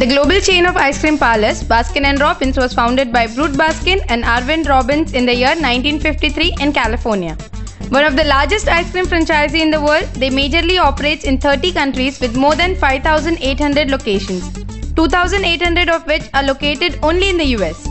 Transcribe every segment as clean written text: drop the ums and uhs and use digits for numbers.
The global chain of ice cream parlors, Baskin Robbins, was founded by Brute Baskin and Ashwin Robbins in the year 1953 in California. One of the largest ice cream franchisee in the world, they majorly operates in 30 countries with more than 5,800 locations, 2,800 of which are located only in the US.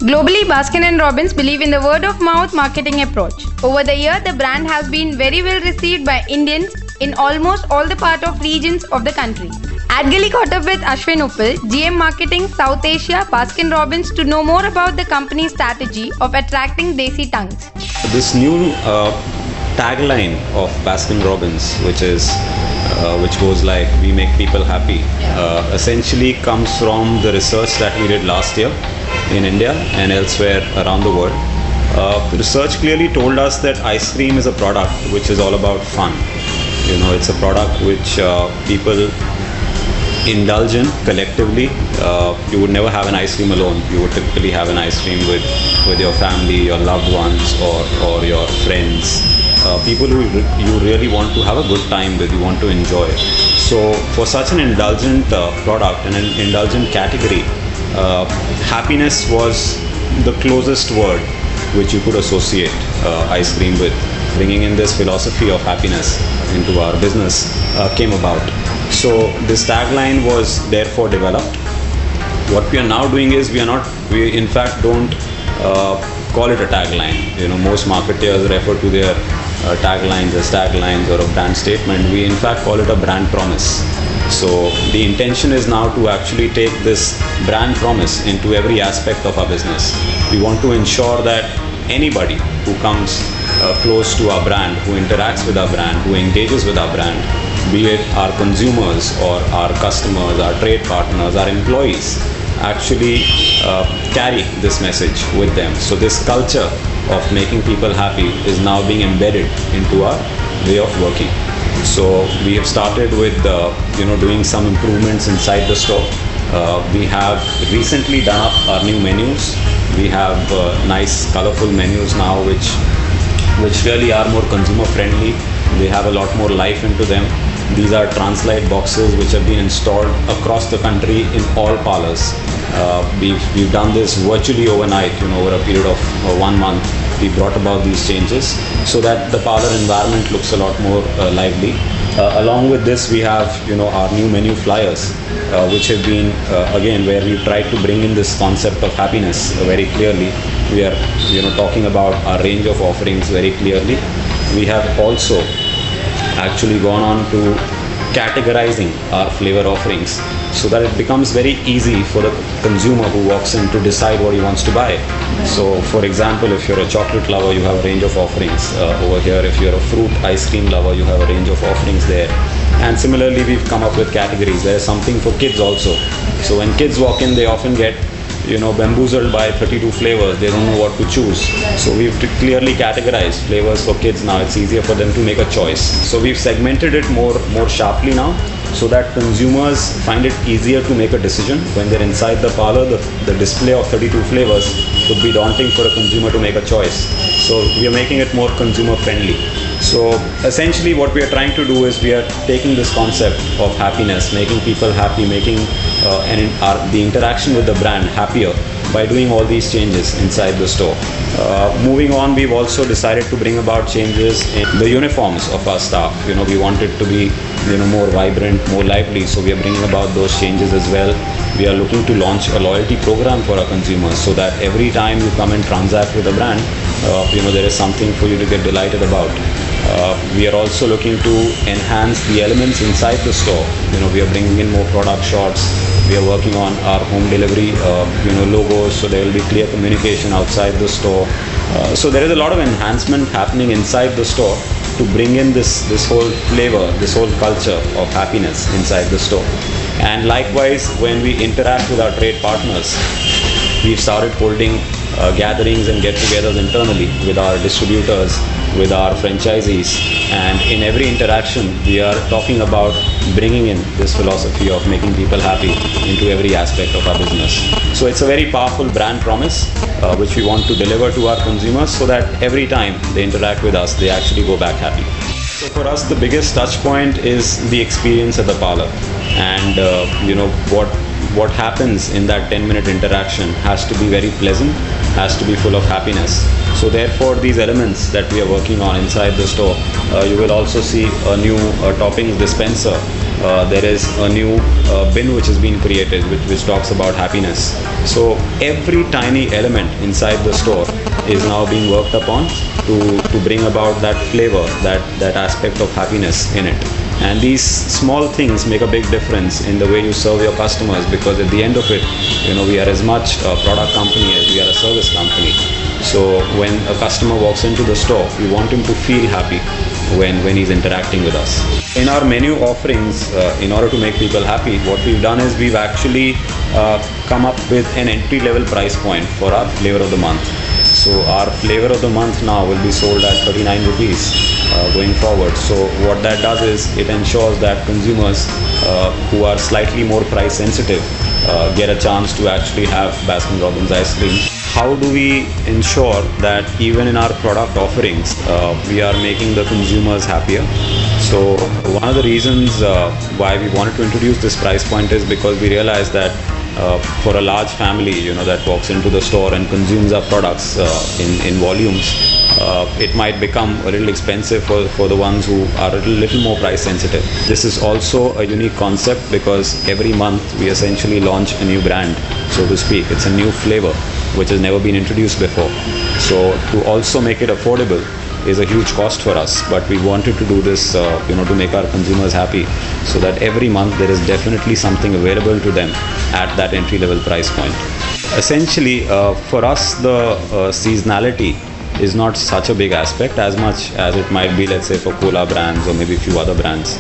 Globally, Baskin Robbins believe in the word-of-mouth marketing approach. Over the year, the brand has been very well received by Indians in almost all the part of regions of the country. Adgully caught up with Ashwin Uppal, GM Marketing South Asia, Baskin Robbins, to know more about the company's strategy of attracting Desi tongues. This new tagline of Baskin Robbins, which goes like "We make people happy," essentially comes from the research that we did last year in India and elsewhere around the world. The research clearly told us that ice cream is a product which is all about fun. It's a product which people indulge in collectively. You would never have an ice cream alone. You would typically have an ice cream with your family, your loved ones, or your friends. People who you really want to have a good time with, you want to enjoy. So for such an indulgent product and an indulgent category, happiness was the closest word which you could associate ice cream with. Bringing in this philosophy of happiness into our business came about. So this tagline was therefore developed. What we are now doing is we in fact don't call it a tagline. Most marketers refer to their taglines as taglines or a brand statement. We in fact call it a brand promise. So the intention is now to actually take this brand promise into every aspect of our business. We want to ensure that anybody who comes close to our brand, who interacts with our brand, who engages with our brand, be it our consumers or our customers, our trade partners, our employees, actually carry this message with them. So this culture of making people happy is now being embedded into our way of working. So we have started with doing some improvements inside the store. We have recently done up our new menus. We have nice colorful menus now which really are more consumer friendly. They have a lot more life into them. These are translite boxes which have been installed across the country in all parlors. We've done this virtually overnight, over a period of 1 month. We brought about these changes so that the parlor environment looks a lot more lively. Along with this, we have our new menu flyers, which have been again where we tried to bring in this concept of happiness very clearly. We are talking about our range of offerings very clearly. We have also actually gone on to categorizing our flavor offerings so that it becomes very easy for the consumer who walks in to decide what he wants to buy. So for example, if you're a chocolate lover, you have a range of offerings over here. If you're a fruit ice cream lover, you have a range of offerings there. And similarly, we've come up with categories. There's something for kids also. So when kids walk in, they often get bamboozled by 32 flavors. They don't know what to choose. So we've clearly categorized flavors for kids now. It's easier for them to make a choice. So we've segmented it more sharply now so that consumers find it easier to make a decision. When they're inside the parlor, the display of 32 flavors could be daunting for a consumer to make a choice. So we are making it more consumer friendly. So essentially what we are trying to do is we are taking this concept of happiness, making people happy, making the interaction with the brand happier by doing all these changes inside the store. Moving on, we've also decided to bring about changes in the uniforms of our staff. We want it to be more vibrant, more lively, so we are bringing about those changes as well. We are looking to launch a loyalty program for our consumers so that every time you come and transact with a brand, there is something for you to get delighted about. We are also looking to enhance the elements inside the store. We are bringing in more product shots. We are working on our home delivery, logos, so there will be clear communication outside the store. So there is a lot of enhancement happening inside the store to bring in this whole flavor, this whole culture of happiness inside the store. And likewise, when we interact with our trade partners, we've started holding gatherings and get-togethers internally with our distributors, with our franchisees, and in every interaction we are talking about bringing in this philosophy of making people happy into every aspect of our business. So it's a very powerful brand promise which we want to deliver to our consumers so that every time they interact with us, they actually go back happy. So for us, the biggest touch point is the experience at the parlor, and what what happens in that 10-minute interaction has to be very pleasant, has to be full of happiness. So therefore, these elements that we are working on inside the store, you will also see a new toppings dispenser. There is a new bin which has been created which talks about happiness. So every tiny element inside the store is now being worked upon to bring about that flavor, that aspect of happiness in it. And these small things make a big difference in the way you serve your customers, because at the end of it, we are as much a product company as we are a service company. So when a customer walks into the store, we want him to feel happy when he's interacting with us. In our menu offerings, in order to make people happy, what we've done is we've actually come up with an entry-level price point for our flavor of the month. So our flavor of the month now will be sold at 39 rupees going forward. So what that does is it ensures that consumers who are slightly more price sensitive get a chance to actually have Baskin Robbins ice cream. How do we ensure that even in our product offerings, we are making the consumers happier? So one of the reasons why we wanted to introduce this price point is because we realized that for a large family, that walks into the store and consumes our products in volumes, it might become a little expensive for the ones who are a little more price sensitive. This is also a unique concept because every month we essentially launch a new brand, so to speak. It's a new flavor which has never been introduced before. So to also make it affordable is a huge cost for us, but we wanted to do this to make our consumers happy, so that every month there is definitely something available to them at that entry level price point. Essentially, for us, the seasonality is not such a big aspect as much as it might be, let's say, for cola brands or maybe a few other brands.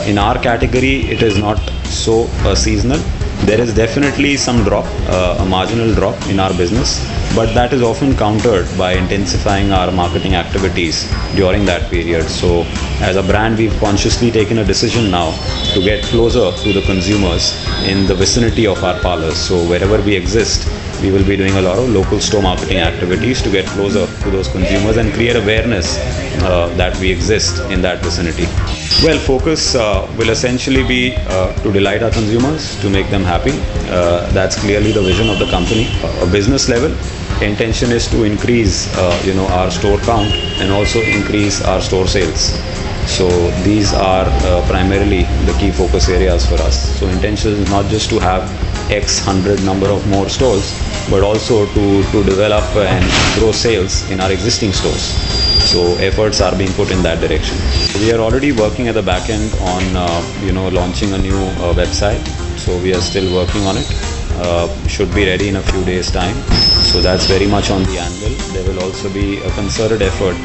In our category, it is not so seasonal. There is definitely some drop, a marginal drop in our business, but that is often countered by intensifying our marketing activities during that period. So as a brand, we've consciously taken a decision now to get closer to the consumers in the vicinity of our parlors. So wherever we exist, we will be doing a lot of local store marketing activities to get closer to those consumers and create awareness that we exist in that vicinity. Well, focus will essentially be to delight our consumers, to make them happy. That's clearly the vision of the company. A business level, intention is to increase our store count and also increase our store sales. So these are primarily the key focus areas for us. So intention is not just to have X hundred number of more stores, but also to develop and grow sales in our existing stores. So efforts are being put in that direction. We are already working at the back end on launching a new website. So we are still working on it. Should be ready in a few days' time. So that's very much on the anvil. There will also be a concerted effort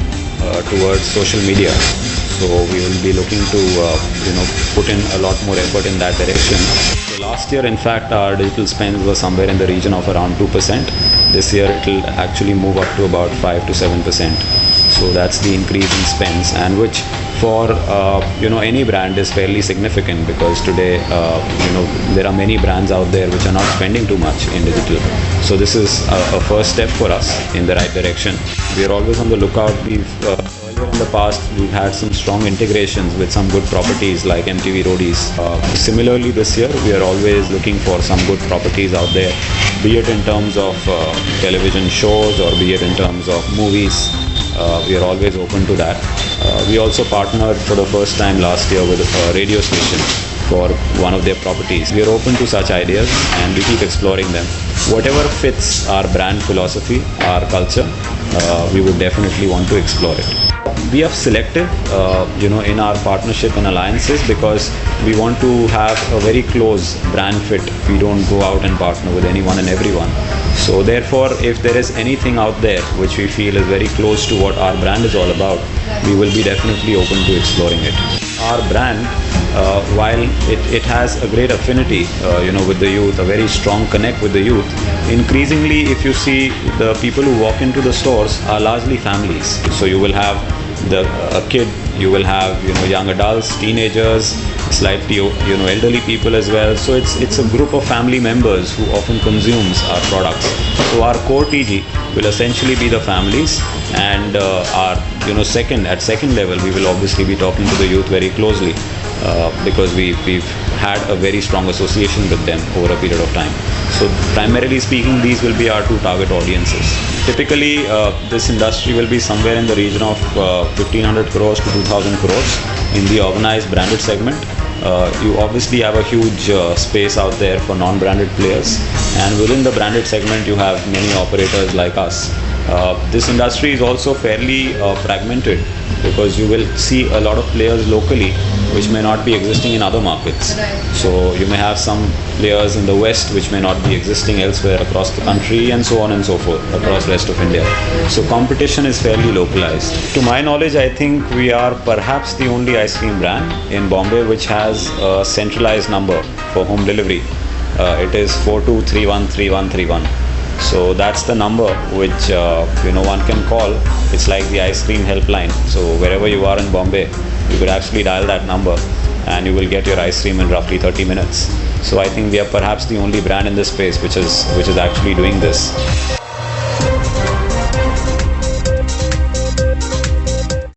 towards social media. So we will be looking to put in a lot more effort in that direction. So last year, in fact, our digital spends were somewhere in the region of around 2%. This year it will actually move up to about 5 to 7%. So that's the increase in spends, and which for any brand is fairly significant, because today there are many brands out there which are not spending too much in digital. So this is a first step for us in the right direction. We are always on the lookout. Earlier in the past, we've had some strong integrations with some good properties like MTV Roadies. Similarly, this year we are always looking for some good properties out there, be it in terms of television shows or be it in terms of movies. We are always open to that. We also partnered for the first time last year with a radio station for one of their properties. We are open to such ideas and we keep exploring them. Whatever fits our brand philosophy, our culture, we would definitely want to explore it. We have selective, in our partnership and alliances, because we want to have a very close brand fit. We don't go out and partner with anyone and everyone. So therefore, if there is anything out there which we feel is very close to what our brand is all about, we will be definitely open to exploring it. Our brand, while it has a great affinity, with the youth, a very strong connect with the youth, increasingly, if you see, the people who walk into the stores are largely families. So you will have a kid You will have young adults, teenagers, slightly elderly people as well. So it's a group of family members who often consumes our products. So our core TG will essentially be the families, and our second level we will obviously be talking to the youth very closely, because we've had a very strong association with them over a period of time. So primarily speaking, these will be our two target audiences. Typically, this industry will be somewhere in the region of 1500 crores to 2000 crores in the organized branded segment. You obviously have a huge space out there for non-branded players, and within the branded segment you have many operators like us. This industry is also fairly fragmented, because you will see a lot of players locally which may not be existing in other markets. So you may have some players in the west which may not be existing elsewhere across the country, and so on and so forth across rest of India. So competition is fairly localized. To my knowledge, I think we are perhaps the only ice cream brand in Bombay which has a centralized number for home delivery. It is 42313131. So that's the number which one can call. It's like the ice cream helpline. So wherever you are in Bombay, you could actually dial that number and you will get your ice cream in roughly 30 minutes. So I think we are perhaps the only brand in this space which is actually doing this.